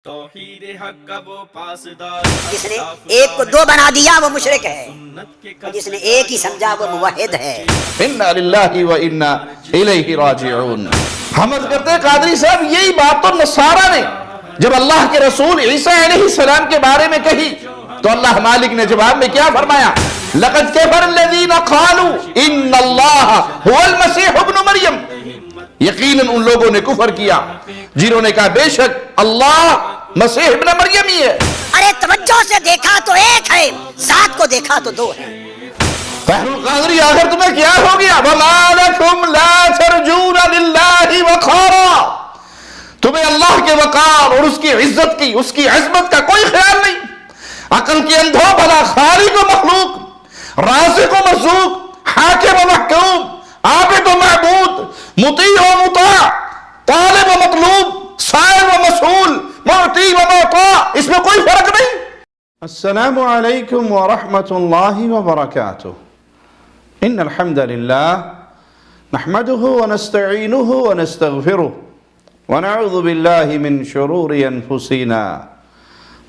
توحید حق کا وہ پاسدار، جس نے ایک کو دو بنا دیا وہ مشرک ہے، اور جس نے ایک ہی سمجھا وہ موحد ہے۔ انا للہ و انا الیہ راجعون۔ ہم عرض کرتے ہیں قادری صاحب یہی بات تو نصارہ نے جب اللہ کے رسول عیسیٰ علیہ السلام کے بارے میں کہی تو اللہ مالک نے جواب میں کیا فرمایا؟ لقد کفر الذین قالوا ان اللہ هو المسیح ابن مریم۔ یقیناً ان لوگوں نے کفر کیا جنہوں نے کہا بے شک اللہ مسیح ابن مریم ہی ہے۔ ارے توجہ سے دیکھا تو ایک ہے، ذات کو دیکھا تو دو ہے۔ فہر القادری آخر تمہیں کیا ہو گیا؟ وَمَا لَكُمْ لَا تَرْجُونَ لِلَّهِ وَقَارًا۔ تمہیں اللہ کے وقار اور اس کی عزت کی، اس کی عظمت کا کوئی خیال نہیں۔ عقل کے اندھو بھلا خالق و مخلوق، رازق و مرزوق، حاکم و محکوم، عابد و معبود، مطیع و مطاع، طالب و مطلوب، سائل و مسئول، معطی و معطا، اس میں کوئی فرق نہیں۔ السلام علیکم ورحمۃ اللہ وبرکاتہ۔ ان الحمد للہ نحمده ونستعینه ونستغفره ونعوذ باللہ من شرور انفسنا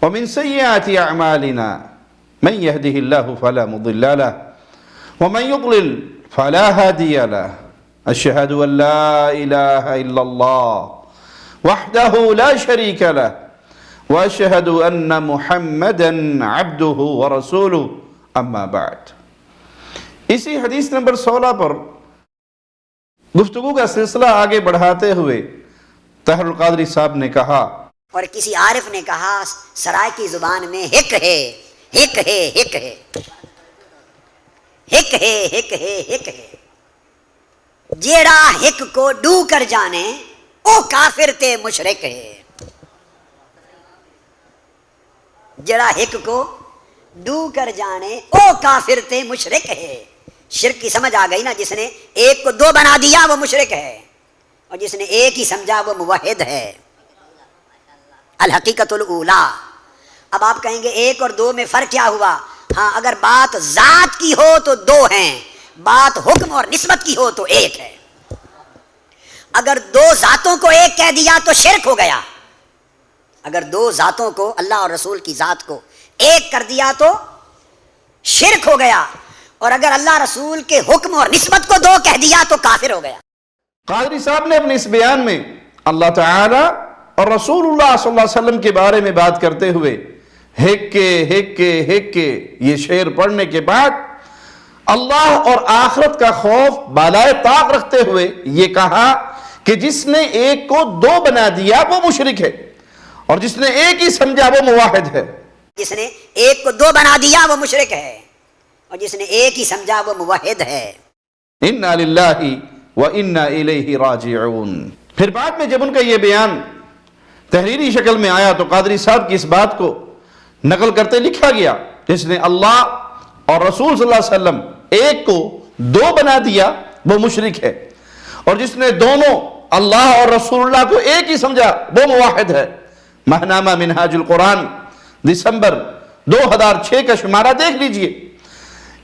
ومن سیئات اعمالنا من يهده الله فلا مضل له ومن يضلل فلا هادي له اشهد ان لا اله الا الله وحده لا شريك له واشهد ان محمدا عبده ورسوله اما بعد۔ اسی حدیث نمبر 16 پر گفتگو کا سلسلہ آگے بڑھاتے ہوئے طاہر القادری صاحب نے کہا، اور کسی عارف نے کہا سرائے کی زبان میں ہک ہے، ہک ہے، ہک ہے، ہک ہے، ہک ہے، ہک ہے، جیڑا ہک کو ڈو کر جانے او کافر تے مشرک ہے۔ جیڑا ہک کو ڈو کر جانے او کافر تے مشرک ہے۔ شرک کی سمجھ آ گئی نا، جس نے ایک کو دو بنا دیا وہ مشرک ہے، اور جس نے ایک ہی سمجھا وہ موحد ہے۔ الحقیقت الاولی۔ اب آپ کہیں گے ایک اور دو میں فرق کیا ہوا؟ ہاں، اگر بات ذات کی ہو تو دو ہیں، بات حکم اور نسبت کی ہو تو ایک ہے۔ اگر دو ذاتوں کو ایک کہہ دیا تو شرک ہو گیا، اگر دو ذاتوں کو، اللہ اور رسول کی ذات کو ایک کر دیا تو شرک ہو گیا، اور اگر اللہ رسول کے حکم اور نسبت کو دو کہہ دیا تو کافر ہو گیا۔ قادری صاحب نے اپنے اس بیان میں اللہ تعالی اور رسول اللہ صلی اللہ علیہ وسلم کے بارے میں بات کرتے ہوئے ہک کے یہ شعر پڑھنے کے بعد اللہ اور آخرت کا خوف بالائے طاق رکھتے ہوئے یہ کہا کہ جس نے ایک کو دو بنا دیا وہ مشرک ہے، اور جس نے ایک ہی سمجھا وہ موحد ہے۔ جس نے ایک کو دو بنا دیا وہ مشرک ہے، اور جس نے ایک ہی سمجھا وہ موحد ہے۔ انا للہ و انا الیہ راجعون۔ پھر بعد میں جب ان کا یہ بیان تحریری شکل میں آیا تو قادری صاحب کی اس بات کو نقل کرتے لکھا گیا، جس نے اللہ اور رسول صلی اللہ علیہ وسلم ایک کو دو بنا دیا وہ مشرک ہے، اور جس نے دونوں اللہ اور رسول اللہ کو ایک ہی سمجھا وہ موحد ہے۔ ماہنامہ منہاج القرآن دسمبر 2006 کا شمارہ دیکھ لیجئے،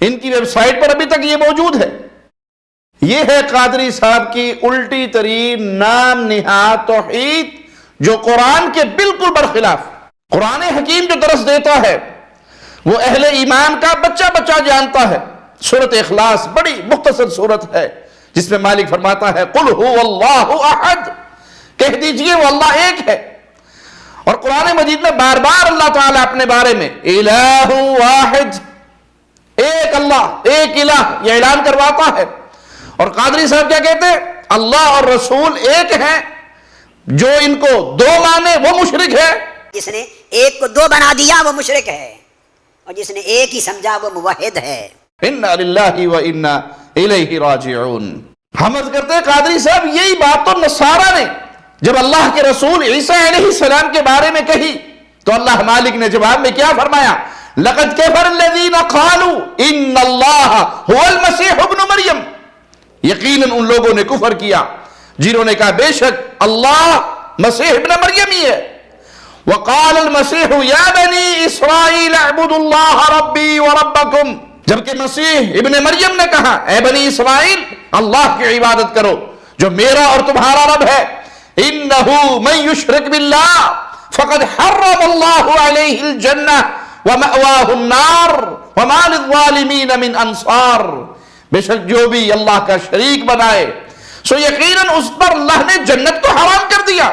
ان کی ویب سائٹ پر ابھی تک یہ موجود ہے۔ یہ ہے قادری صاحب کی الٹی ترین نام نہاد توحید، جو قرآن کے بالکل برخلاف۔ قرآن حکیم جو درس دیتا ہے وہ اہل ایمان کا بچہ بچہ جانتا ہے۔ سورۃ اخلاص بڑی مختصر سورت ہے جس میں مالک فرماتا ہے قل هو اللہ احد، کہہ دیجئے وہ اللہ ایک ہے۔ اور قرآن مجید میں بار بار اللہ تعالیٰ اپنے بارے میں الہ واحد، ایک اللہ، ایک الہ، یہ اعلان کرواتا ہے۔ اور قادری صاحب کیا کہتے ہیں؟ اللہ اور رسول ایک ہیں، جو ان کو دو مانے وہ مشرک ہے۔ جس نے ایک کو دو بنا دیا وہ مشرک ہے، اور جس نے ایک ہی سمجھا وہ موحد ہے۔ انا للہ و انا الیہ راجعون۔ ہم عرض کرتے ہیں قادری صاحب یہی بات تو نصارہ نے جب اللہ کے رسول عیسیٰ علیہ السلام کے بارے میں کہی تو اللہ مالک نے جواب میں کیا فرمایا؟ لقد کفر الذین قالوا ان اللہ هو المسیح ابن مریم۔ یقیناً ان لوگوں نے کفر کیا جنہوں نے کہا بے شک اللہ مسیح ابن مریم ہی ہے۔ وقال المسیح یا بنی اسرائیل اعبدوا اللہ ربی وربکم، جبکہ مسیح ابن مریم نے کہا اے بنی اسرائیل اللہ کی عبادت کرو جو میرا اور تمہارا رب ہے۔ انہو من یشرک باللہ فقد حرم اللہ علیہ الجنہ ومأواہ النار وما للظالمین من انصار. بے شک جو بھی اللہ کا شریک بنائے سو یقیناً اس پر اللہ نے جنت کو حرام کر دیا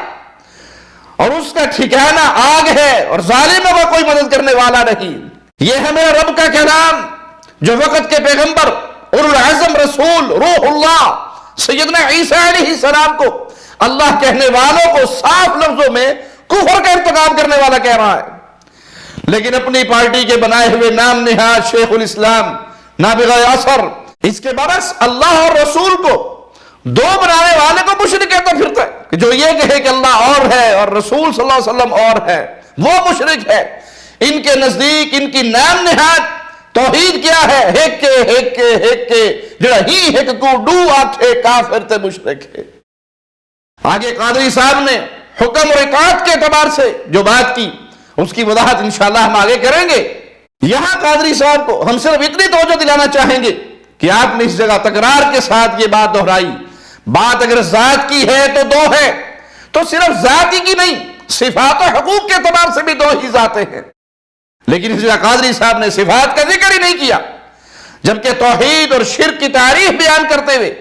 اور اس کا ٹھکانہ آگ ہے اور ظالموں کا کوئی مدد کرنے والا نہیں. یہ ہے میرے رب کا کلام جو وقت کے پیغمبر اولو العزم رسول روح اللہ سیدنا عیسیٰ علیہ السلام کو اللہ کہنے والوں کو صاف لفظوں میں کفر کا ارتکاب کرنے والا کہہ رہا ہے. لیکن اپنی پارٹی کے بنائے ہوئے نام نہاد شیخ الاسلام نابغہ اثر اس کے برعکس اللہ اور رسول کو دو بنانے والے کو مشرک کہتا پھرتا ہے کہ جو یہ کہے کہ اللہ اور ہے اور رسول صلی اللہ علیہ وسلم اور ہے وہ مشرک ہے. ان کے نزدیک ان کی نام نہاد توحید کیا ہے؟ ہیک کے جڑا ہی ہیک کو ڈو آکھے کافر تے مشرک ہے. آگے قادری صاحب نے حکم اور اطاعت کے اعتبار سے جو بات کی اس کی وضاحت انشاءاللہ ہم آگے کریں گے. یہاں قادری صاحب کو ہم صرف اتنی توجہ دلانا چاہیں گے کہ آپ نے اس جگہ تکرار کے ساتھ یہ بات دہرائی. بات اگر ذات کی ہے تو دو ہے تو صرف ذات ہی کی نہیں صفات و حقوق کے اعتبار سے بھی دو ہی ذاتیں ہیں. لیکن اس جگہ قادری صاحب نے صفات کا ذکر ہی نہیں کیا جبکہ توحید اور شرک کی تعریف بیان کرتے ہوئے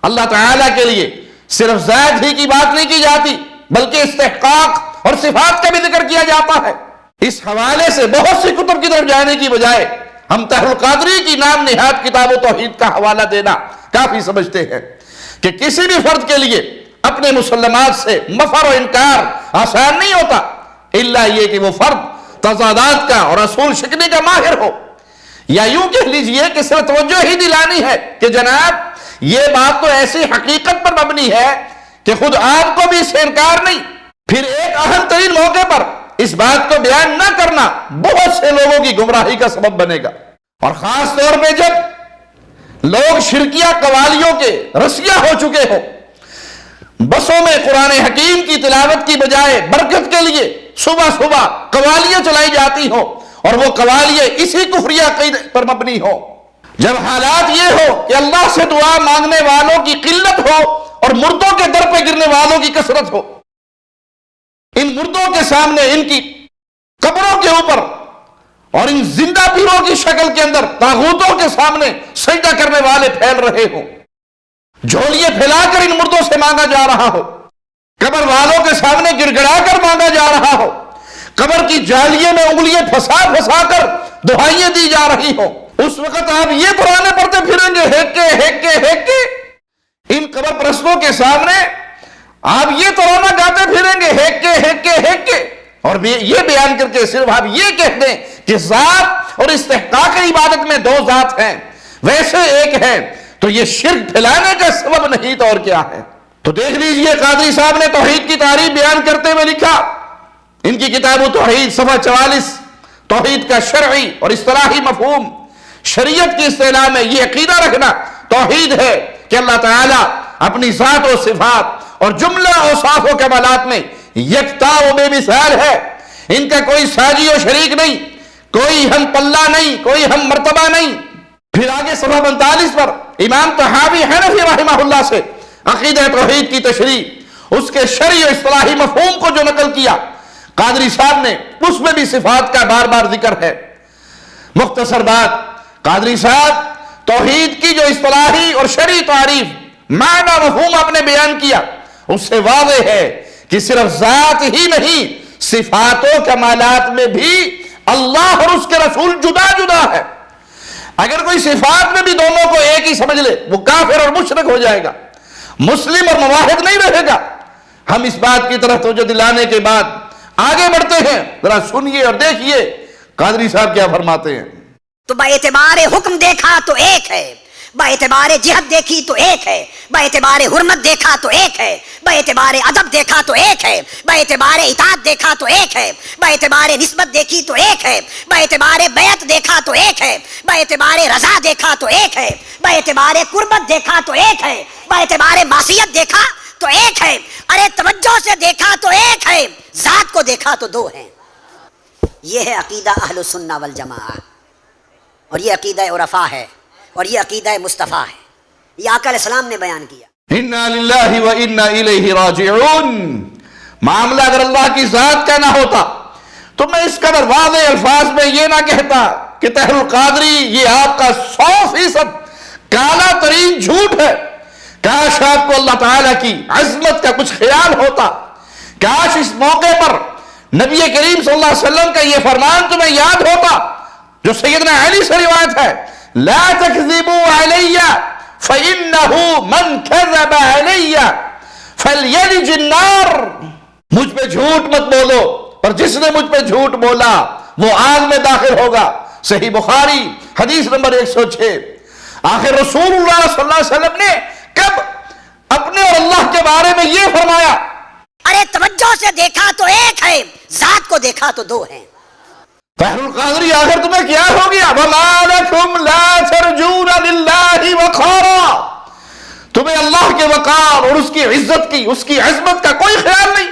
اللہ تعالیٰ کے لیے صرف ذات ہی کی بات نہیں کی جاتی بلکہ استحقاق اور صفات کا بھی ذکر کیا جاتا ہے. اس حوالے سے بہت سی کتب کی طرف جانے کی بجائے ہم طاہر القادری کی نام نہاد کتاب و توحید کا حوالہ دینا کافی سمجھتے ہیں کہ کسی بھی فرد کے لیے اپنے مسلمات سے مفر و انکار آسان نہیں ہوتا الا یہ کہ وہ فرد تضادات کا اور اصول شکنی کا ماہر ہو. یا یوں کہہ لیجئے کہ صرف توجہ ہی دلانی ہے کہ جناب یہ بات تو ایسی حقیقت پر مبنی ہے کہ خود آپ کو بھی اس سے انکار نہیں. پھر ایک اہم ترین موقع پر اس بات کو بیان نہ کرنا بہت سے لوگوں کی گمراہی کا سبب بنے گا اور خاص طور پہ جب لوگ شرکیہ قوالیوں کے رسیہ ہو چکے ہو. بسوں میں قرآن حکیم کی تلاوت کی بجائے برکت کے لیے صبح صبح قوالیاں چلائی جاتی ہوں اور وہ قوالیاں اسی کفریہ عقیدے پر مبنی ہو. جب حالات یہ ہو کہ اللہ سے دعا مانگنے والوں کی قلت ہو اور مردوں کے در پہ گرنے والوں کی کثرت ہو, ان مردوں کے سامنے ان کی قبروں کے اوپر اور ان زندہ پیروں کی شکل کے اندر طاغوتوں کے سامنے سجدہ کرنے والے پھیل رہے ہوں, جھولیے پھیلا کر ان مردوں سے مانگا جا رہا ہو, قبر والوں کے سامنے گڑ گڑا کر مانگا جا رہا ہو, قبر کی جالیے میں انگلیاں پھنسا پھنسا کر دعائیں دی جا رہی ہوں, اس وقت آپ یہ ترانے پڑھتے پھریں گے ہیک کے ان قبر پرستوں کے سامنے آپ یہ ترانہ گاتے پھریں گے ہیک کے اور یہ بیان کر کے صرف آپ یہ کہہ دیں کہ ذات اور استحقاق عبادت میں دو ذات ہیں ویسے ایک ہے تو یہ شرک پھیلانے کا سبب نہیں تو اور کیا ہے. تو دیکھ لیجئے قادری صاحب نے توحید کی تعریف بیان کرتے ہوئے لکھا ان کی کتاب توحید صفحہ 44 توحید کا شرعی اور اصطلاحی مفہوم. شریعت کی اصطلاح میں یہ عقیدہ رکھنا توحید ہے کہ اللہ تعالیٰ اپنی ذات و صفات اور جملہ اوصاف و کمالات میں یکتا و بے مثال ہے, ان کا کوئی ساجی و شریک نہیں, کوئی ہم پلہ نہیں, کوئی ہم مرتبہ نہیں. پھر آگے صفحہ 45 پر امام طحاوی حنفی رحمہ اللہ سے عقیدہ توحید کی تشریح اس کے شرعی و اصطلاحی مفہوم کو جو نقل کیا قادری صاحب نے اس میں بھی صفات کا بار بار ذکر ہے. مختصر بات, قادری صاحب توحید کی جو اصطلاحی اور شرعی تعریف معنی مفہوم آپ نے بیان کیا اس سے واضح ہے کہ صرف ذات ہی نہیں صفات و کمالات میں بھی اللہ اور اس کے رسول جدا جدا ہے. اگر کوئی صفات میں بھی دونوں کو ایک ہی سمجھ لے وہ کافر اور مشرک ہو جائے گا, مسلم اور موحد نہیں رہے گا. ہم اس بات کی طرف توجہ دلانے کے بعد آگے بڑھتے ہیں, ذرا سنیے اور دیکھیے قادری صاحب کیا فرماتے ہیں. تو با اعتبار حکم دیکھا تو ایک ہے, با اعتبار جہت دیکھی تو ایک ہے, با اعتبار حرمت دیکھا تو ایک ہے, با اعتبار ادب دیکھا تو ایک ہے, با اعتبار اطاعت دیکھا تو ایک ہے, با اعتبار نسبت دیکھی تو ایک ہے, با اعتبار بیعت دیکھا تو ایک ہے, با اعتبار رضا دیکھا تو ایک ہے, با اعتبار قربت دیکھا تو ایک ہے, با اعتبار معصیت دیکھا تو ایک ہے. ارے توجہ سے دیکھا تو ایک ہے, ذات کو دیکھا تو دو ہیں. یہ ہے عقیدہ اہل السنہ والجماعہ اور یہ عقیدہ عرفاء ہے اور یہ عقیدہ مصطفیٰ ہے. یہ آقا علیہ السلام نے بیان کیا. انا للہ و انا الیہ راجعون. معاملہ اگر اللہ کی ذات کا نہ ہوتا تو میں اس قدر واضح الفاظ میں یہ نہ کہتا کہ طاہر القادری یہ آپ کا 100% کالا ترین جھوٹ ہے۔ کاش آپ کو اللہ تعالیٰ کی عظمت کا کچھ خیال ہوتا، کاش اس موقع پر نبی کریم صلی اللہ علیہ وسلم کا یہ فرمان تمہیں یاد ہوتا جو سیدنا علی سے روایت ہے، لا تکذبوا علی فإنہ من کذب علی فلیلج النار، مجھ پہ جھوٹ مت بولو، اور جس نے مجھ پہ جھوٹ بولا وہ آگ میں داخل ہوگا۔ صحیح بخاری حدیث نمبر 106۔ آخر رسول اللہ صلی اللہ علیہ وسلم نے کب اپنے اور اللہ کے بارے میں یہ فرمایا؟ ارے توجہ سے دیکھا تو ایک ہے، ذات کو دیکھا تو دو ہیں۔ طاہر القادری آخر تمہیں کیا ہو گیا؟ وَمَا لَكُمْ لَا تَرْجُونَ لِلَّهِ وَقَارًا، تمہیں اللہ کے وقار اور اس کی عزت کی، اس کی عظمت کا کوئی خیال نہیں۔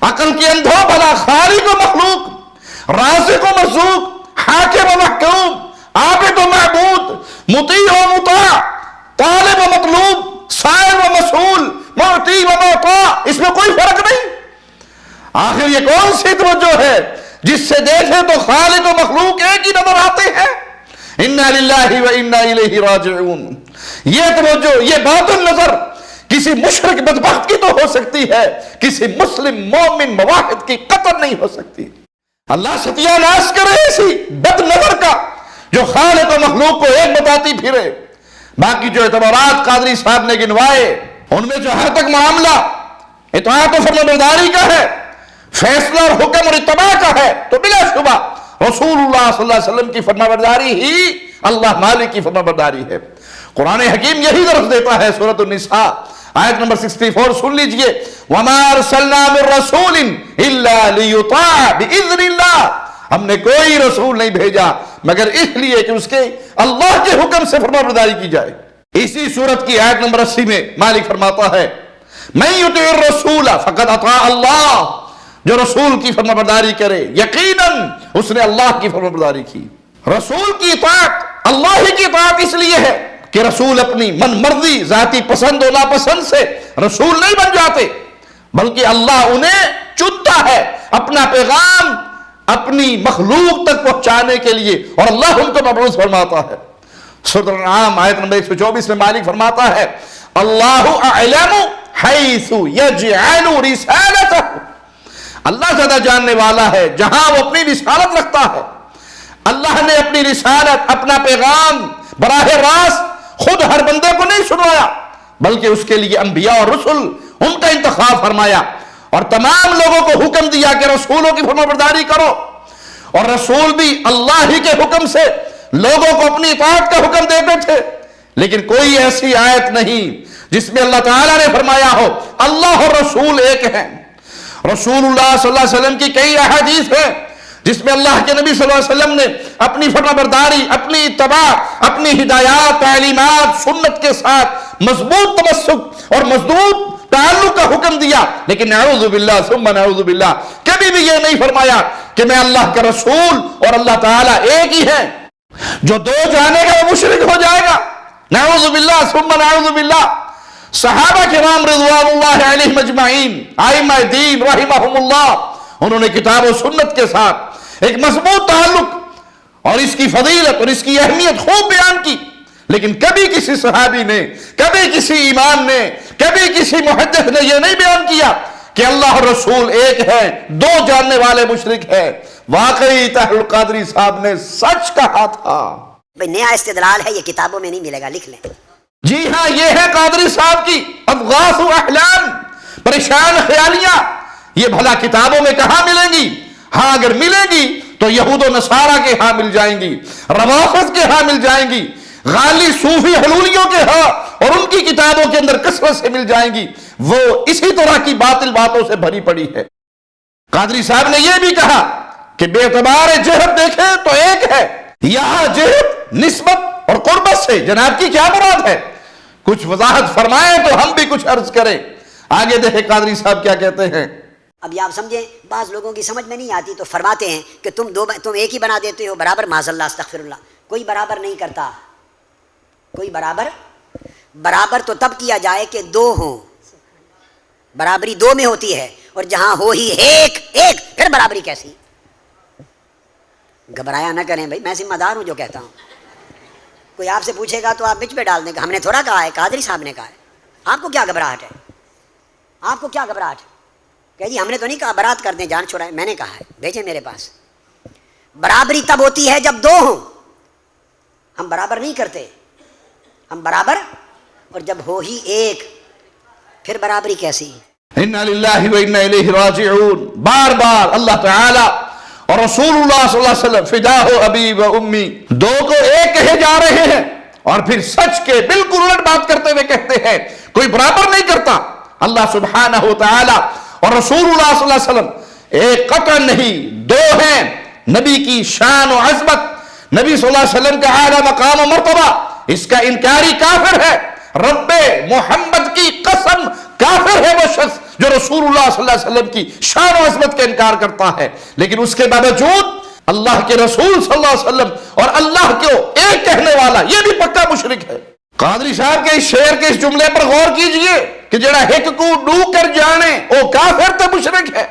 عقل کے اندھو بھلا خالق و مخلوق، رازق و مرزوق، حاکم و محکوم، عابد و معبود، مطیع و مطاع، طالب و مطلوب، سائل و مسئول، معطی و معطا، اس میں کوئی فرق نہیں۔ آخر یہ کون سی توجہ ہے جس سے دیکھیں تو خالق و مخلوق ایک ہی نظر آتے ہیں؟ اِنَّا لِلَّهِ وَإِنَّا إِلَيْهِ راجعون۔ یہ توجہ، یہ باطن نظر کسی مشرک بدبخت کی تو ہو سکتی ہے، کسی مسلم مومن موحد کی قطر نہیں ہو سکتی۔ اللہ ستیہ ناش کرے اسی بد نظر کا جو خالق و مخلوق کو ایک بتاتی پھرے۔ باقی جو اعتبارات قادری صاحب نے گنوائے ان میں جہاں تک معاملہ اطاعت و فرمانبرداری کا ہے، فیصلہ اور حکم اور اتباع کا ہے، تو بلا شبہ رسول اللہ صلی اللہ علیہ وسلم کی فرمانبرداری ہی اللہ مالک کی فرمانبرداری ہے۔ قرآن حکیم یہی درس دیتا ہے۔ سورۃ النساء آیت نمبر 64 سن لیجئے، وَمَا أَرْسَلْنَا مِن رَّسُولٍ إِلَّا لِيُطَاعَ بِإِذْنِ اللَّهِ، ہم نے کوئی رسول نہیں بھیجا مگر اس لیے کہ اس کے اللہ کے حکم سے فرمانبرداری کی جائے۔ اسی سورت کی آیت نمبر 80 میں مالک فرماتا ہے، مَن يُطِعِ الرَّسُولَ فَقَدْ أَطَاعَ اللَّهَ، جو رسول کی فرمانبرداری کرے یقیناً اس نے اللہ کی فرمانبرداری کی۔ رسول کی اطاعت اللہ کی اطاعت اس لیے ہے کہ رسول اپنی من مرضی، ذاتی پسند و ناپسند سے رسول نہیں بن جاتے، بلکہ اللہ انہیں چنتا ہے اپنا پیغام اپنی مخلوق تک پہنچانے کے لیے، اور اللہ ان کو مبعوث فرماتا ہے۔ سورۃ الانعام آیت نمبر 124 میں مالک فرماتا ہے، اللہ اعلم حیث یجعل رسالتہ، اللہ زیادہ جاننے والا ہے جہاں وہ اپنی رسالت رکھتا ہے۔ اللہ نے اپنی رسالت، اپنا پیغام براہ راست خود ہر بندے کو نہیں سنوایا، بلکہ اس کے لیے انبیاء اور رسل ان کا انتخاب فرمایا، اور تمام لوگوں کو حکم دیا کہ رسولوں کی فرمانبرداری کرو، اور رسول بھی اللہ ہی کے حکم سے لوگوں کو اپنی اطاعت کا حکم دیتے تھے۔ لیکن کوئی ایسی آیت نہیں جس میں اللہ تعالیٰ نے فرمایا ہو اللہ اور رسول ایک ہیں۔ رسول اللہ صلی اللہ علیہ وسلم کی کئی احادیث ہیں جس میں اللہ کے نبی صلی اللہ علیہ وسلم نے اپنی فرمانبرداری، اپنی اتباع، اپنی ہدایات، تعلیمات، سنت کے ساتھ مضبوط تمسک اور مضبوط تعلق کا حکم دیا، لیکن نعوذ باللہ ثم نعوذ باللہ کبھی بھی یہ نہیں فرمایا کہ میں اللہ کا رسول اور اللہ تعالیٰ ایک ہی ہے۔ جو دو جانے گا وہ مشرک ہو جائے گا، نعوذ باللہ ثم نعوذ باللہ۔ صحابہ کرام رضوان اللہ علیہم اجمعین، ائمہ دین رحمہم اللہ، انہوں نے کتاب و سنت کے ساتھ ایک مضبوط تعلق اور اس کی فضیلت اور اس کی اہمیت خوب بیان کی، لیکن کبھی کسی صحابی نے، کبھی کسی امام نے، کبھی کسی محدث نے یہ نہیں بیان کیا کہ اللہ اور رسول ایک ہیں، دو جاننے والے مشرک ہیں۔ واقعی طاہر القادری صاحب نے سچ کہا تھا۔ بھئی نیا استدلال ہے، یہ کتابوں میں نہیں ملے گا، لکھ لیں۔ جی ہاں، یہ ہے قادری صاحب کی اضغاث و احلام، پریشان خیالیاں۔ یہ بھلا کتابوں میں کہاں ملیں گی؟ ہاں اگر ملیں گی تو یہود و نصارہ کے ہاں مل جائیں گی، روافض کے ہاں مل جائیں گی، غالی صوفی حلولیوں کے ہاں اور ان کی کتابوں کے اندر کثرت سے مل جائیں گی۔ وہ اسی طرح کی باطل باتوں سے بھری پڑی ہے۔ قادری صاحب نے یہ بھی کہا کہ بے اعتبار جہت دیکھیں تو ایک ہے، یہاں جہت نسبت اور قربت سے جناب کی کیا مراد ہے؟ کچھ وضاحت فرمائیں تو ہم بھی کچھ عرض کریں۔ آگے دیکھیں قادری صاحب کیا کہتے ہیں۔ اب یہ آپ سمجھیں، بعض لوگوں کی سمجھ میں نہیں آتی تو فرماتے ہیں کہ تم ایک ہی بنا دیتے ہو برابر، معاذ اللہ استغفر اللہ۔ کوئی برابر نہیں کرتا، کوئی برابر تو تب کیا جائے کہ دو ہوں، برابری دو میں ہوتی ہے، اور جہاں ہو ہی ایک ایک پھر برابری کیسی؟ گھبرایا نہ کریں بھائی، میں ذمہ دار ہوں جو کہتا ہوں. کوئی آپ سے پوچھے گا تو آپ بچ پہ ڈال دیں گے ہم نے تھوڑا کہا ہے، قادری صاحب نے کہا ہے. آپ کو کیا گھبراہٹ ہے؟ آپ کو کیا گھبراہٹ ہے کہ جی ہم نے تو نہیں کہا برات کر دیں جان چھڑائیں، میں نے کہا ہے بھیجیں میرے پاس. برابری تب ہوتی ہے جب دو ہوں. ہم برابر نہیں کرتے، ہم برابر، اور جب ہو ہی ایک پھر برابری کیسی؟ انا للہ و انا الیہ راجعون. بار بار اللہ تعالی اور رسول اللہ صلی اللہ علیہ وسلم فداہ ابی و امی دو کو ایک کہے جا رہے ہیں، اور پھر سچ کے بالکل الٹ بات کرتے ہوئے کہتے ہیں کوئی برابر نہیں کرتا. اللہ سبحانہ و تعالی اور رسول اللہ صلی اللہ علیہ وسلم ایک قطع نہیں دو ہیں. نبی کی شان و عظمت، نبی صلی اللہ علیہ وسلم کا اعلیٰ مقام و مرتبہ، اس کا انکاری کافر ہے. رب محمد کی قسم کافر ہے وہ شخص جو رسول اللہ صلی اللہ علیہ وسلم کی شان و عظمت کا انکار کرتا ہے. لیکن اس کے باوجود اللہ کے رسول صلی اللہ علیہ وسلم اور اللہ کو ایک کہنے والا یہ بھی پکا مشرک ہے. قادری صاحب کے اس شعر کے اس جملے پر غور کیجئے کہ جڑا ہک کو ڈو کر جانے وہ کافر تے مشرک ہے.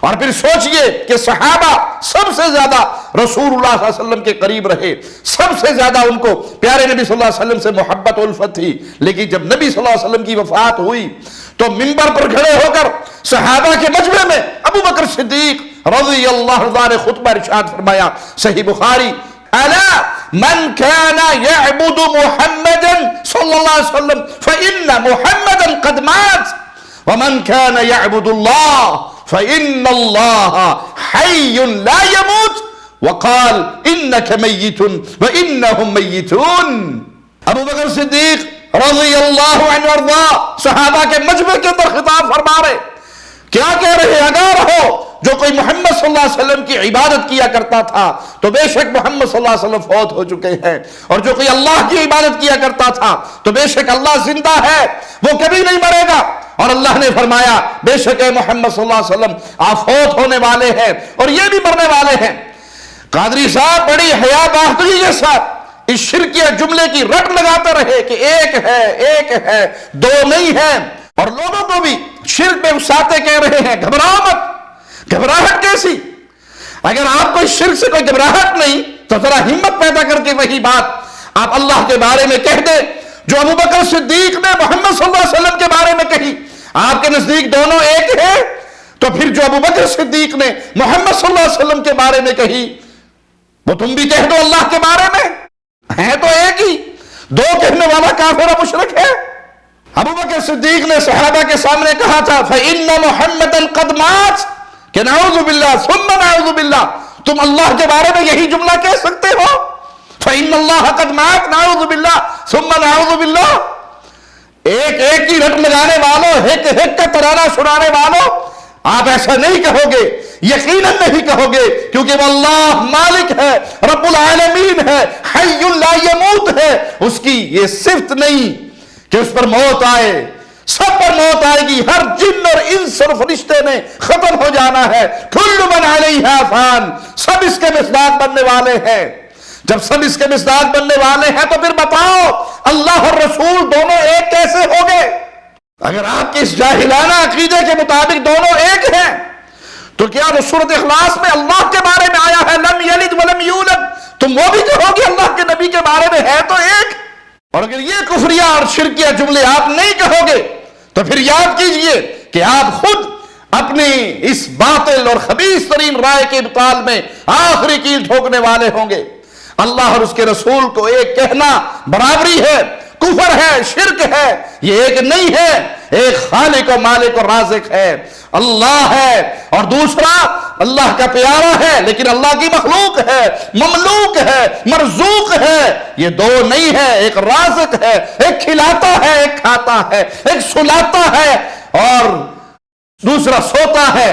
اور پھر سوچئے کہ صحابہ سب سے زیادہ رسول اللہ صلی اللہ علیہ وسلم کے قریب رہے، سب سے زیادہ ان کو پیارے نبی صلی اللہ علیہ وسلم سے محبت و الفت تھی. لیکن جب نبی صلی اللہ علیہ وسلم کی وفات ہوئی تو منبر پر کھڑے ہو کر صحابہ کے مجمع میں ابو بکر صدیق رضی اللہ عنہ نے خطبہ ارشاد فرمایا، صحیح بخاری، الا من كان يعبد محمدا صلی اللہ علیہ وسلم فإن محمدا قد مات ومن كان يعبد الله فإن الله حي لا يموت وقال إنك ميت وإنهم ميتون. ابو بکر صدیق رضی اللہ عنہ وارضا صحابہ کے مجمع کے اندر خطاب فرما رہے، کیا کہہ رہے؟ اگر ہو جو کوئی محمد صلی اللہ علیہ وسلم کی عبادت کیا کرتا تھا تو بے شک محمد صلی اللہ علیہ وسلم فوت ہو چکے ہیں، اور جو کوئی اللہ کی عبادت کیا کرتا تھا تو بے شک اللہ زندہ ہے، وہ کبھی نہیں مرے گا. اور اللہ نے فرمایا بے شک اے محمد صلی اللہ علیہ وسلم آپ فوت ہونے والے ہیں اور یہ بھی مرنے والے ہیں. قادری صاحب بڑی حیا بہادری کے ساتھ اس شرکیہ جملے کی رٹ لگاتے رہے کہ ایک ہے دو نہیں ہے، اور لوگوں کو بھی شرک میں اکساتے کہہ رہے ہیں گھبراؤ مت. گھبراہٹ کیسی؟ اگر آپ کو اس شرک سے کوئی گھبراہٹ نہیں تو ذرا ہمت پیدا کر کے وہی بات آپ اللہ کے بارے میں کہہ دیں جو ابو بکر صدیق نے محمد صلی اللہ علیہ وسلم کے بارے میں کہی. آپ کے نزدیک دونوں ایک ہیں، تو پھر جو ابو بکر صدیق نے محمد صلی اللہ علیہ وسلم کے بارے میں کہی وہ تم بھی کہہ دو اللہ کے بارے میں. ہے تو ایک ہی، دو کہنے والا کافر و مشرک ہے. ابو بکر صدیق نے صحابہ کے سامنے کہا تھا فَإِنَّ مُحَمَّدًا قَدْ مَاتَ، کہ نعوذ باللہ ثم نعوذ باللہ، تم اللہ کے بارے میں یہی جملہ کہہ سکتے ہو؟ فَإِنَّ اللَّهَ قَدْ مَاتَ نعوذ باللہ ثم نعوذ باللہ. ایک کی رٹ لگانے والوں، ایک کا ترانہ سنانے والوں، آپ ایسا نہیں کہو گے، یقیناً نہیں کہو گے، کیونکہ وہ اللہ مالک ہے، رب العالمین ہے، حی لا یموت ہے. اس کی یہ صفت نہیں کہ اس پر موت آئے. سب پر موت آئے گی، ہر جن اور انس اور فرشتے نے ختم ہو جانا ہے. کل من علیہا فان، سب اس کے مصداق بننے والے ہیں. جب سب اس کے مصداق بننے والے ہیں تو پھر بتاؤ اللہ اور رسول دونوں ایک کیسے ہو گئے؟ اگر آپ کے اس جاہلانہ عقیدے کے مطابق دونوں ایک ہیں تو کیا سورۃ اخلاص میں اللہ کے بارے میں آیا ہے لم یلد ولم یولد، تم وہ بھی کہو گے اللہ کے نبی کے بارے میں ہے تو ایک؟ اور اگر یہ کفریہ اور شرکیہ جملے آپ نہیں کہو گے تو پھر یاد کیجئے کہ آپ خود اپنی اس باطل اور خبیث ترین رائے کے ابطال میں آخری کیل ٹھوکنے والے ہوں گے. اللہ اور اس کے رسول کو ایک کہنا برابری ہے، کفر ہے، شرک ہے. یہ ایک نہیں ہے، ایک خالق و مالک و رازق ہے، اللہ ہے، اور دوسرا اللہ کا پیارا ہے لیکن اللہ کی مخلوق ہے، مملوک ہے، مرزوق ہے. یہ دو نہیں ہے، ایک رازق ہے، ایک کھلاتا ہے، ایک کھاتا ہے، ایک سلاتا ہے اور دوسرا سوتا ہے.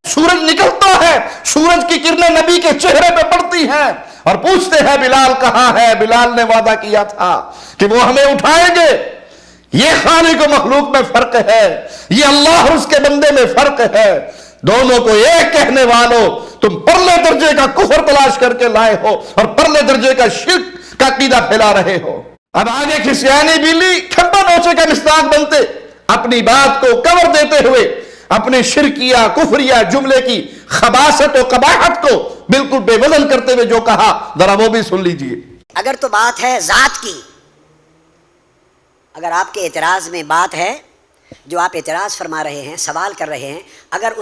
سورج نکلتا ہے، سورج کی کرنیں نبی کے چہرے پہ پڑتی ہیں اور پوچھتے ہیں بلال کہاں ہے؟ بلال نے وعدہ کیا تھا کہ وہ ہمیں اٹھائیں گے. یہ خالق و مخلوق میں فرق ہے، یہ اللہ اور اس کے بندے میں فرق ہے. دونوں کو ایک کہنے والوں تم پرلے درجے کا کفر تلاش کر کے لائے ہو اور پرلے درجے کا شرک کا عقیدہ پھیلا رہے ہو. اب آگے کھسیانی بلی کھمبا نوچے کا مصداق بنتے اپنی بات کو کور دیتے ہوئے اپنے شرکیہ کفریہ جملے کی خباثت و قباحت کو بالکل بے وزن کرتے ہوئے جو کہا ذرا وہ بھی سن لیجئے. اگر تو بات ہے ذات کی، اگر آپ کے اعتراض میں بات ہے، جو آپ اعتراض فرما رہے ہیں، سوال کر رہے ہیں، اگر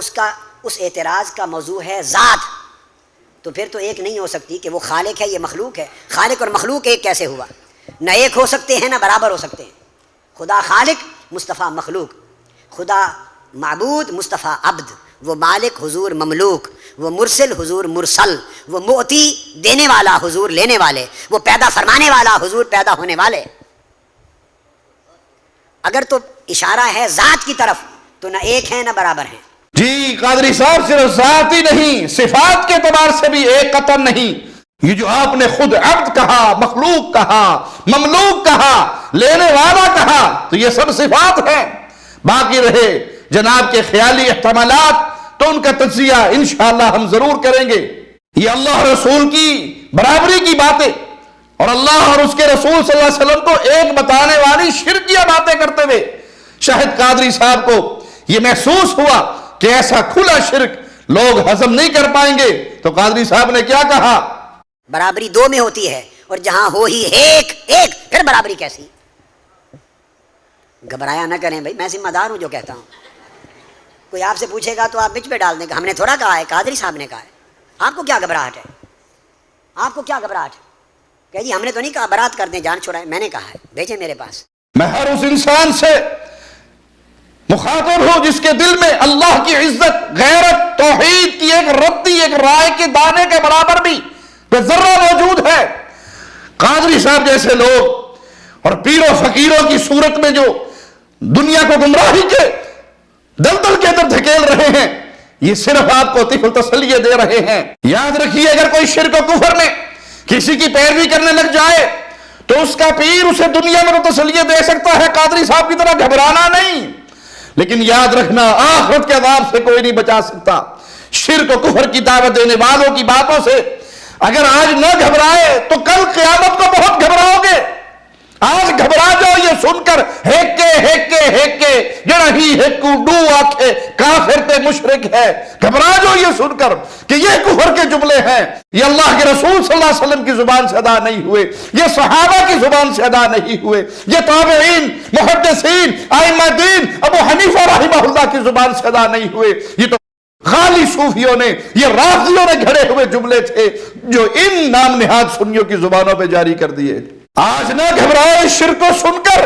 اس اعتراض کا موضوع ہے ذات، تو پھر تو ایک نہیں ہو سکتی کہ وہ خالق ہے یہ مخلوق ہے. خالق اور مخلوق ایک کیسے ہوا؟ نہ ایک ہو سکتے ہیں نہ برابر ہو سکتے ہیں. خدا خالق، مصطفیٰ مخلوق. خدا معبود، مصطفیٰ عبد. وہ مالک، حضور مملوک. وہ مرسل، حضور مرسل. وہ معطی، دینے والا، حضور لینے والے. وہ پیدا فرمانے والا، حضور پیدا ہونے والے. اگر تو اشارہ ہے ذات کی طرف تو نہ ایک ہیں نہ برابر ہیں. جی قادری صاحب صرف ذات ہی نہیں، صفات کے اعتبار سے بھی ایک قطن نہیں. یہ جو آپ نے خود عبد کہا، مخلوق کہا، مملوک کہا، لینے والا کہا، تو یہ سب صفات ہیں. باقی رہے جناب کے خیالی احتمالات تو ان کا تجزیہ انشاءاللہ ہم ضرور کریں گے. یہ اللہ رسول کی برابری کی باتیں اور اللہ اور اس کے رسول صلی اللہ علیہ وسلم کو ایک بتانے والی شرکیہ باتیں کرتے ہوئے شاہد قادری صاحب کو یہ محسوس ہوا کہ ایسا کھلا شرک لوگ ہضم نہیں کر پائیں گے. تو قادری صاحب نے کیا کہا؟ برابری دو میں ہوتی ہے اور جہاں ہو ہی ایک پھر برابری کیسی؟ گھبرایا نہ کریں بھائی، میں ذمہ دار ہوں جو کہتا ہوں. کوئی آپ سے پوچھے گا تو آپ بچ پہ ڈال دیں گے ہم نے تھوڑا کہا ہے، قادری صاحب نے کہا ہے. آپ کو کیا گھبراہٹ ہے؟ آپ کو کیا گھبراہٹ ہے؟ کہ جی ہم نے تو نہیں کہا برات کر دیں، جان چھڑائیں. میں نے کہا ہے، بھیجیں میرے پاس. میں ہر اس انسان سے مخاطب ہوں جس کے دل میں اللہ کی عزت، غیرت، توحید کی ایک رتی، ایک رائے کے دانے کے برابر بھی ذرہ موجود ہے. قادری صاحب جیسے لوگ اور پیروں فقیروں کی صورت میں جو دنیا کو گمراہی کے دلدل کے اندر دھکیل رہے ہیں، یہ صرف آپ کو طفل تسلیہ دے رہے ہیں. یاد رکھیے اگر کوئی شرک و کفر میں کسی کی پیروی کرنے لگ جائے تو اس کا پیر اسے دنیا میں تو تسلیہ دے سکتا ہے، قادری صاحب کی طرح گھبرانا نہیں. لیکن یاد رکھنا آخرت کے عذاب سے کوئی نہیں بچا سکتا. شرک و کفر کی دعوت دینے والوں کی باتوں سے اگر آج نہ گھبرائے تو کل قیامت کو بہت گھبراؤ گے. آج گھبرا جاؤ یہ سن کر ہیکے جڑا ہی ہیکو ڈو آکھے کافر تے مشرک ہے. گھبرا جاؤ یہ سن کر کہ یہ کفر کے جملے ہیں، یہ اللہ کے رسول صلی اللہ علیہ وسلم کی زبان سے ادا نہیں ہوئے، یہ صحابہ کی زبان سے ادا نہیں ہوئے، یہ تابعین، محدثین، ائمہ دین ابو حنیفہ رحمہ اللہ کی زبان سے ادا نہیں ہوئے. یہ تو غالی صوفیوں نے، یہ رافضیوں نے گھڑے ہوئے جملے تھے جو ان نام نہاد سنیوں کی زبانوں پہ جاری کر دیے. آج نہ گھبرائے شرک کو سن کر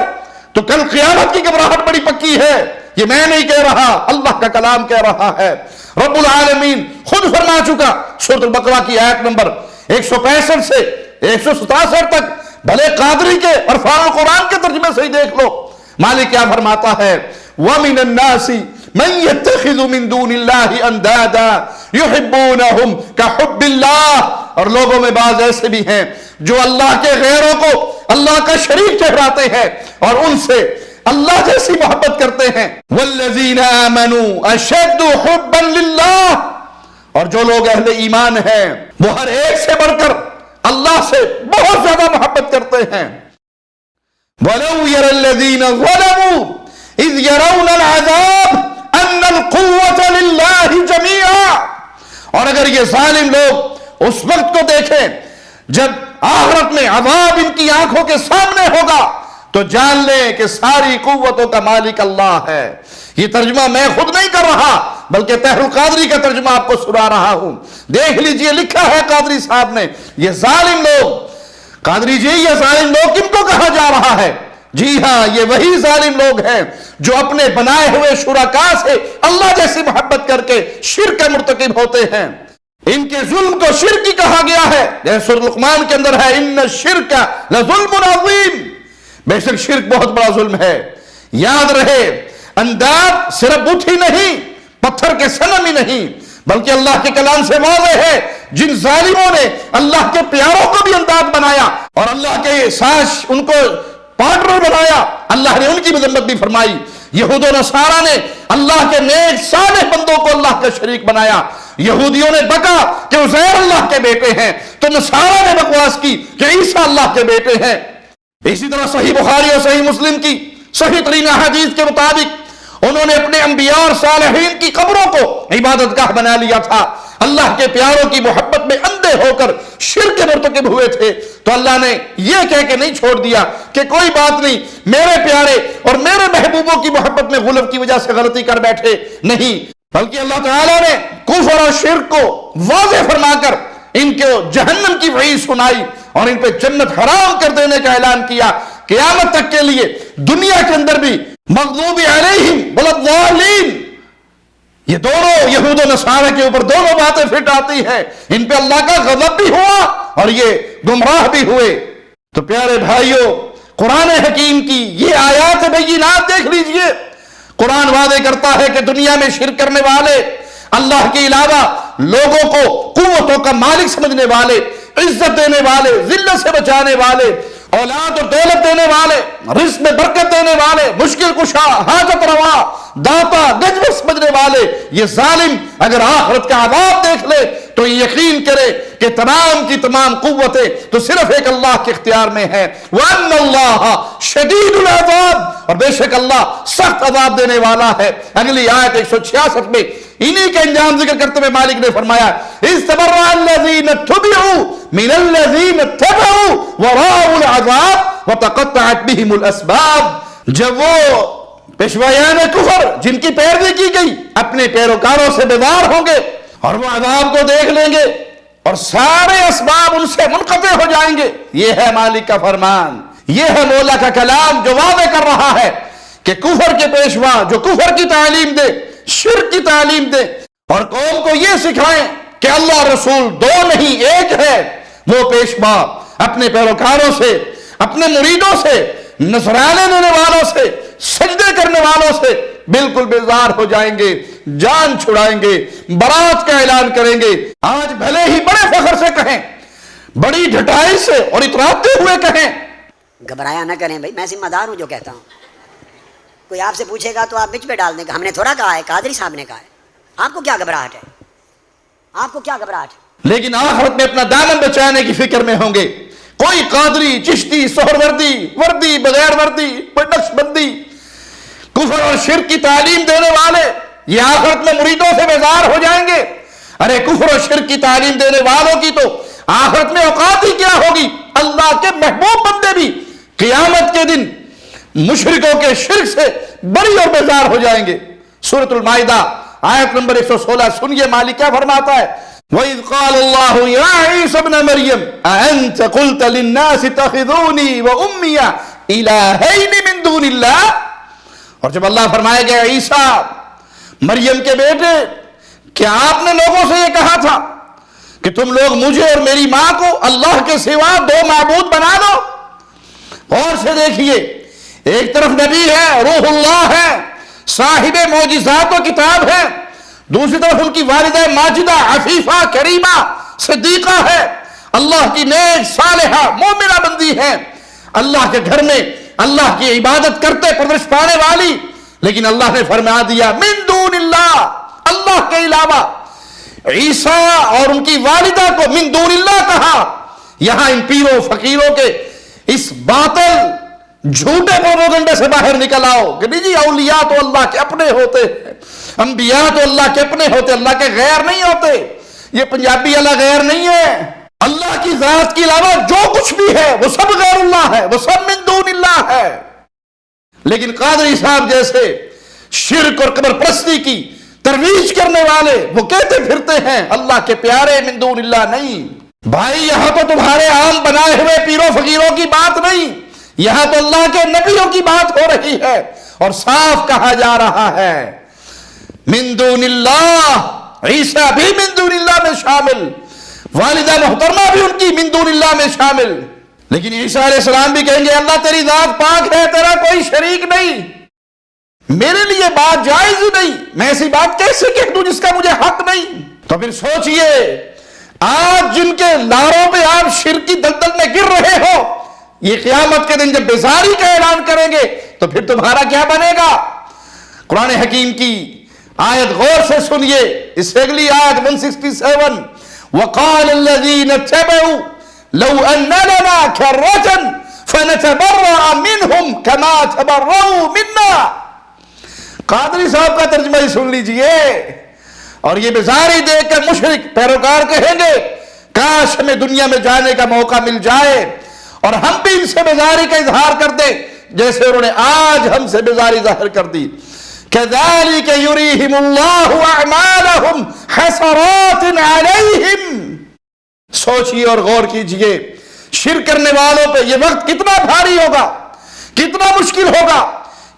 تو کل قیامت کی گھبراہٹ بڑی پکی ہے. یہ میں نہیں کہہ رہا، اللہ کا کلام کہہ رہا ہے. رب العالمین خود فرما چکا سورۃ البقرہ کی آیت نمبر 165 سے 167 تک. بھلے قادری کے اور فارغ قرآن کے ترجمے سے ہی دیکھ لو. مالک کیا فرماتا ہے؟ وَمِنَ النَّاسِ مَن يَتَّخِذُ مِن دُونِ اللَّهِ أَندَادًا يُحِبُّونَهُمْ كَحُبِّ اللَّهِ. اور لوگوں میں بعض ایسے بھی ہیں جو اللہ کے غیروں کو اللہ کا شریک ٹھہراتے ہیں اور ان سے اللہ جیسی محبت کرتے ہیں. وَالَّذِينَ آمَنُوا أَشَدُّ حُبًّا لِلَّهِ. اور جو لوگ اہل ایمان ہیں وہ ہر ایک سے بڑھ کر اللہ سے بہت زیادہ محبت کرتے ہیں. وَلَوْ يَرَى الَّذِينَ ظَلَمُوا إِذْ يَرَوْنَ الْعَذَابَ أَنَّ الْقُوَّةَ لِلَّهِ جَمِيعًا. اور اگر یہ ظالم لوگ اس وقت کو دیکھیں جب آخرت میں عذاب ان کی آنکھوں کے سامنے ہوگا تو جان لیں کہ ساری قوتوں کا مالک اللہ ہے. یہ ترجمہ میں خود نہیں کر رہا بلکہ طاہر القادری کا ترجمہ آپ کو سنا رہا ہوں. دیکھ لیجئے لکھا ہے قادری صاحب نے، یہ ظالم لوگ. قادری جی یہ ظالم لوگ کن کو کہا جا رہا ہے؟ جی ہاں، یہ وہی ظالم لوگ ہیں جو اپنے بنائے ہوئے شرکاء سے اللہ جیسی محبت کر کے شرک کا مرتکب ہوتے ہیں. ان کے ظلم کو شرک ہی کہا گیا ہے. جیسے سورۃ لقمان کے اندر ہے ان الشرک لظلم عظیم. بے شک شرک بہت بڑا ظلم ہے. یاد رہے انداد صرف بت ہی نہیں، پتھر کے صنم ہی نہیں، بلکہ اللہ کے کلام سے واضح ہے جن ظالموں نے اللہ کے پیاروں کو بھی انداد بنایا اور اللہ کے ساتھ ان کو پارٹنر بنایا، اللہ نے ان کی مذمت بھی فرمائی. یہود و نصارہ نے اللہ کے نیک صالح بندوں کو اللہ کا شریک بنایا. یہودیوں نے بکا کہ عزیر اللہ کے بیٹے ہیں تو نصارہ نے بکواس کی کہ عیسیٰ اللہ کے بیٹے ہیں. اسی طرح صحیح بخاری اور صحیح مسلم کی صحیح ترین احادیث کے مطابق انہوں نے اپنے انبیاء اور صالحین کی قبروں کو عبادت گاہ بنا لیا تھا، اللہ کے پیاروں کی محبت میں اندھے ہو کر شرک کے مرتکب ہوئے تھے، تو اللہ نے یہ کہہ کے نہیں چھوڑ دیا کہ کوئی بات نہیں، میرے پیارے اور میرے محبوبوں کی محبت میں غلط کی وجہ سے غلطی کر بیٹھے، نہیں، بلکہ اللہ تعالیٰ نے کفر اور شرک کو واضح فرما کر ان کو جہنم کی وعید سنائی اور ان پہ جنت حرام کر دینے کا اعلان کیا۔ قیامت تک کے لیے دنیا کے اندر بھی مغضوب علیہم والضالین، یہ دونوں یہود و نصارہ کے اوپر دونوں باتیں فٹ آتی ہیں، ان پہ اللہ کا غضب بھی ہوا اور یہ گمراہ بھی ہوئے۔ تو پیارے بھائیوں، قرآن حکیم کی یہ آیات بینات دیکھ لیجئے، قرآن وعدے کرتا ہے کہ دنیا میں شرک کرنے والے، اللہ کے علاوہ لوگوں کو قوتوں کا مالک سمجھنے والے، عزت دینے والے، ذلت سے بچانے والے، اولاد اور دولت دینے والے، رزق میں برکت دینے والے، مشکل کشا، حاجت روا، داتا، گجو سمجھنے والے، یہ ظالم اگر آخرت کا عذاب دیکھ لے تو یقین کرے کہ تمام کی تمام قوتیں تو صرف ایک اللہ کے اختیار میں ہے۔ وَأَنَّ اللَّهَ شَدِيدُ الْعَذَابِ، اور بے شک اللہ سخت عذاب دینے والا ہے۔ اگلی آیت 166 میں انہی کا انجام ذکر کرتے ہوئے مالک نے فرمایا اِسْتَبَرَّأَ الَّذِينَ اتُّبِعُوا مِنَ الَّذِينَ اتَّبَعُوا وَرَأَوُا الْعَذَابَ وَتَقَطَّعَتْ بِهِمُ الْأَسْبَابُ، جب وہ پیشوایان کفر جن کی پیروی کی گئی اپنے پیروکاروں سے بیزار ہوں گے اور وہ عذاب کو دیکھ لیں گے اور سارے اسباب ان سے منقطع ہو جائیں گے، یہ ہے مالک کا فرمان، یہ ہے مولا کا کلام جو وعدہ کر رہا ہے کہ کفر کے پیشوا جو کفر کی تعلیم دے، شرک کی تعلیم دے اور قوم کو یہ سکھائیں کہ اللہ رسول دو نہیں ایک ہے، وہ پیشوا اپنے پیروکاروں سے، اپنے مریدوں سے، نذرانے دینے والوں سے، سجدے کرنے والوں سے بالکل بیزار ہو جائیں گے، جان چھڑائیں گے، برات کا اعلان کریں گے۔ آج بھلے ہی بڑے فخر سے کہیں، بڑی ڈھٹائی سے اور اتراتے ہوئے کہیں، گھبرایا نہ کریں بھائی، میں ذمہ دار ہوں جو کہتا ہوں، کوئی آپ سے پوچھے گا تو آپ بچ پہ ڈال دیں گے، ہم نے تھوڑا کہا ہے، قادری صاحب نے کہا ہے، آپ کو کیا گھبراہٹ ہے، آپ کو کیا گھبراہٹ ہے؟ لیکن آخرت میں اپنا دامن بچانے کی فکر میں ہوں گے۔ کوئی قادری، چشتی، سہروردی، وردی، بغیر وردی، کوئی نقش بندی، کفر اور شرک کی تعلیم دینے والے یہ آخرت میں مریدوں سے بیزار ہو جائیں گے۔ ارے کفر اور شرک کی تعلیم دینے والوں کی تو آخرت میں اوقات ہی کیا ہوگی، اللہ کے محبوب بندے بھی قیامت کے دن مشرکوں کے شرک سے بری اور بیزار ہو جائیں گے۔ سورۃ المائدہ آیت نمبر 116 سنیے مالک کیا فرماتا ہے، وَإِذْ قَالَ اللَّهُ يَا عِيسَى ابْنَ مَرْيَمَ أَأَنْتَ قُلْتَ لِلنَّاسِ اتَّخِذُونِي وَأُمِّيَ إِلَٰهَيْنِ مِن دُونِ اللَّهِ، اور جب اللہ فرمائے گا عیسیٰ مریم کے بیٹے، کیا آپ نے لوگوں سے یہ کہا تھا کہ تم لوگ مجھے اور میری ماں کو اللہ کے سوا دو معبود بنا دو؟ اور سے دیکھیے، ایک طرف نبی ہے، روح اللہ ہے، صاحب معجزات و کتاب ہے، دوسری طرف ان کی والدہ ماجدہ عفیفہ کریمہ صدیقہ ہے، اللہ کی نیک صالحہ مومنہ بندی ہے، اللہ کے گھر میں اللہ کی عبادت کرتے پرورش پانے والی، لیکن اللہ نے فرما دیا من دون اللہ، اللہ کے علاوہ عیسیٰ اور ان کی والدہ کو من دون اللہ کہا۔ یہاں ان پیروں فقیروں کے اس باطل جھوٹے پروپیگنڈے سے باہر نکل آؤ کہ نہیں جی اولیاء تو اللہ کے اپنے ہوتے ہیں، انبیاء تو اللہ کے اپنے ہوتے، اللہ کے غیر نہیں ہوتے، یہ پنجابی اللہ غیر نہیں ہے، اللہ کی ذات کے علاوہ جو کچھ بھی ہے وہ سب غیر اللہ ہے، وہ سب من دون اللہ ہے۔ لیکن قادری صاحب جیسے شرک اور قبر پرستی کی ترویج کرنے والے وہ کہتے پھرتے ہیں اللہ کے پیارے من دون اللہ نہیں۔ بھائی یہاں تو تمہارے عام بنائے ہوئے پیروں فقیروں کی بات نہیں، یہاں تو اللہ کے نبیوں کی بات ہو رہی ہے اور صاف کہا جا رہا ہے من دون اللہ، عیسیٰ بھی من دون اللہ میں شامل، والدہ محترمہ بھی ان کی من دون اللہ میں شامل۔ لیکن عیسیٰ علیہ السلام بھی کہیں گے اللہ تیری ذات پاک ہے، تیرا کوئی شریک نہیں، میرے لیے بات جائز ہی نہیں، میں ایسی بات کیسے کہہ دوں جس کا مجھے حق نہیں۔ تو پھر سوچئے آج جن کے لاروں پہ آپ شرک کی دلدل میں گر رہے ہو، یہ قیامت کے دن جب بیزاری کا اعلان کریں گے تو پھر تمہارا کیا بنے گا؟ قرآن حکیم کی آیت غور سے سنیے، اس سے اگلی آیت 167 وَقَالَ الَّذِينَ اتَّبَعُوا لَوْ أَنَّ لَنَا كَرَّةً فَنَتَبَرَّأَ مِنْهُمْ كَمَا تَبَرَّؤُوا مِنَّا، قادری صاحب کا ترجمہ ہی سن لیجئے. اور یہ بیزاری دیکھ کر مشرک پیروکار کہیں گے کاش ہمیں دنیا میں جانے کا موقع مل جائے اور ہم بھی ان سے بیزاری کا اظہار کر دیں جیسے انہوں نے آج ہم سے بیزاری ظاہر کر دی. كذلك يريهم الله أعمالهم حسرات عليهم. سوچیے اور غور کیجئے شرک کرنے والوں پہ یہ وقت کتنا بھاری ہوگا, کتنا مشکل ہوگا,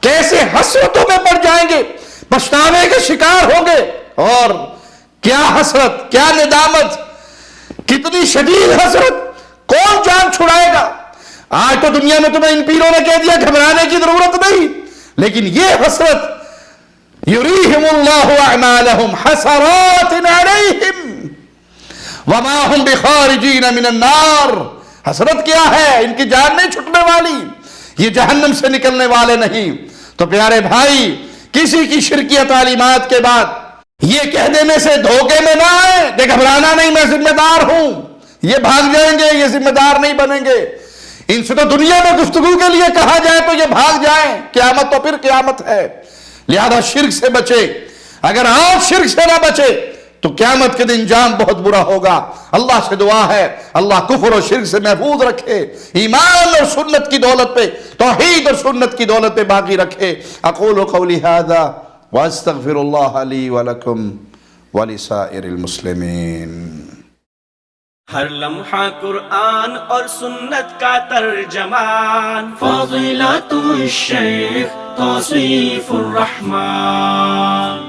کیسے حسرتوں میں پڑ جائیں گے, پچھتاوے کے شکار ہوں گے. اور کیا حسرت, کیا ندامت, کتنی شدید حسرت, کون جان چھڑائے گا. آج تو دنیا میں تمہیں ان پیروں نے کہہ دیا گھبرانے کی ضرورت نہیں, لیکن یہ حسرت یریہم اللہ اعمالہم حسرات علیہم وما ہم بخارجین من النار. حسرت کیا ہے, ان کی جان نہیں چھٹنے والی, یہ جہنم سے نکلنے والے نہیں. تو پیارے بھائی کسی کی شرکیہ تعلیمات کے بعد یہ کہہ دینے سے دھوکے میں نہ آئے کہ گھبرانا نہیں میں ذمہ دار ہوں, یہ بھاگ جائیں گے, یہ ذمہ دار نہیں بنیں گے. ان سے تو دنیا میں گفتگو کے لیے کہا جائے تو یہ بھاگ جائیں, قیامت تو پھر قیامت ہے. لہذا شرک سے بچے, اگر آج شرک سے نہ بچے تو قیامت کے دن انجام بہت برا ہوگا. اللہ سے دعا ہے اللہ کفر و شرک سے محفوظ رکھے, ایمان اور سنت کی دولت پہ, توحید اور سنت کی دولت پہ باقی رکھے. اقول قولی ھذا واستغفر اللہ لی ولکم ولسائر المسلمین. ہر لمحہ قرآن اور سنت کا ترجمان, فضیلت الشیخ توصیف الرحمان.